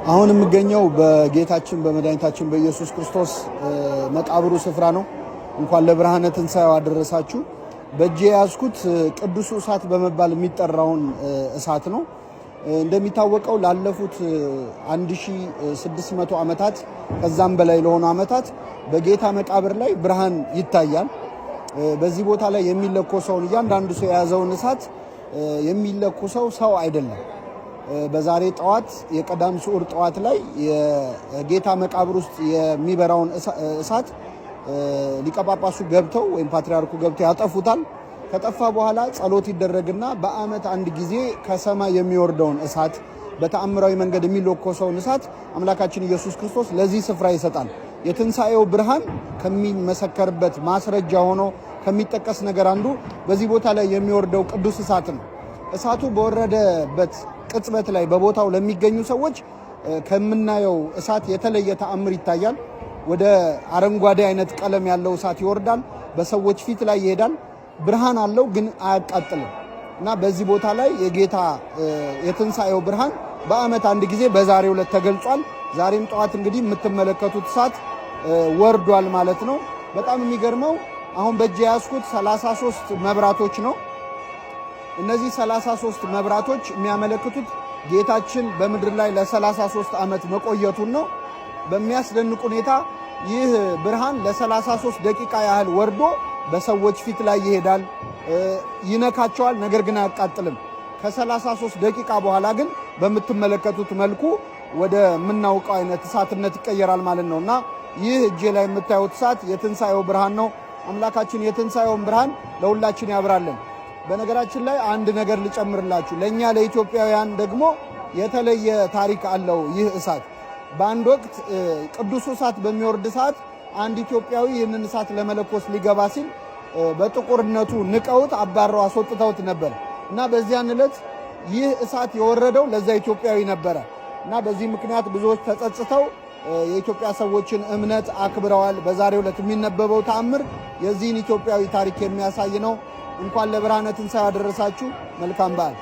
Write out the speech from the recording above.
አሁን የምገኘው በጌታችን በመድኃኒታችን በኢየሱስ ክርስቶስ መቃብሩ ስፍራ ነው። እንኳን ለብርሃነ ትንሣኤው አደረሳችሁ። በእጄ ያዝኩት ቅዱስ እሳት በመባል የሚጠራውን እሳት ነው። እንደሚታወቀው ላለፉት 1600 ዓመታት ከዛም በላይ ለሆኑ ዓመታት በጌታ መቃብር ላይ ብርሃን ይታያል። በዚህ ቦታ ላይ የሚለኮሰውን እያንዳንዱ ሰው የያዘውን እሳት የሚለኮሰው ሰው አይደለም። በዛሬ ጠዋት የቀዳም ስዑር ጠዋት ላይ የጌታ መቃብር ውስጥ የሚበራውን እሳት ሊቀ ጳጳሱ ገብተው ወይም ፓትርያርኩ ገብተው ያጠፉታል። ከጠፋ በኋላ ጸሎት ይደረግና በዓመት አንድ ጊዜ ከሰማይ የሚወርደውን እሳት በተአምራዊ መንገድ የሚለኮሰውን እሳት አምላካችን ኢየሱስ ክርስቶስ ለዚህ ስፍራ ይሰጣል። የትንሣኤው ብርሃን ከሚመሰከርበት ማስረጃ ሆኖ ከሚጠቀስ ነገር አንዱ በዚህ ቦታ ላይ የሚወርደው ቅዱስ እሳት ነው። እሳቱ በወረደበት ቅጽበት ላይ በቦታው ለሚገኙ ሰዎች ከምናየው እሳት የተለየ ተአምር ይታያል። ወደ አረንጓዴ አይነት ቀለም ያለው እሳት ይወርዳል። በሰዎች ፊት ላይ ይሄዳል። ብርሃን አለው ግን አያቃጥልም። እና በዚህ ቦታ ላይ የጌታ የትንሣኤው ብርሃን በዓመት አንድ ጊዜ በዛሬው ዕለት ተገልጿል። ዛሬም ጠዋት እንግዲህ የምትመለከቱት እሳት ወርዷል ማለት ነው። በጣም የሚገርመው አሁን በእጄ ያዝኩት 33 መብራቶች ነው። እነዚህ 33 መብራቶች የሚያመለክቱት ጌታችን በምድር ላይ ለ33 ዓመት መቆየቱን ነው። በሚያስደንቅ ሁኔታ ይህ ብርሃን ለ33 ደቂቃ ያህል ወርዶ በሰዎች ፊት ላይ ይሄዳል፣ ይነካቸዋል፣ ነገር ግን አያቃጥልም። ከ33 ደቂቃ በኋላ ግን በምትመለከቱት መልኩ ወደ ምናውቀው አይነት እሳትነት ይቀየራል ማለት ነው። እና ይህ እጄ ላይ የምታዩት እሳት የትንሣኤው ብርሃን ነው። አምላካችን የትንሣኤውን ብርሃን ለሁላችን ያብራለን። በነገራችን ላይ አንድ ነገር ልጨምርላችሁ። ለኛ ለኢትዮጵያውያን ደግሞ የተለየ ታሪክ አለው ይህ እሳት። በአንድ ወቅት ቅዱስ እሳት በሚወርድ ሰዓት አንድ ኢትዮጵያዊ ይህንን እሳት ለመለኮስ ሊገባ ሲል በጥቁርነቱ ንቀውት አባረው አስወጥተውት ነበር እና በዚያን ዕለት ይህ እሳት የወረደው ለዛ ኢትዮጵያዊ ነበረ እና በዚህ ምክንያት ብዙዎች ተጸጽተው የኢትዮጵያ ሰዎችን እምነት አክብረዋል። በዛሬው ዕለት የሚነበበው ተአምር የዚህን ኢትዮጵያዊ ታሪክ የሚያሳይ ነው። እንኳን ለብርሃነ ትንሣኤው አደረሳችሁ። መልካም በዓል።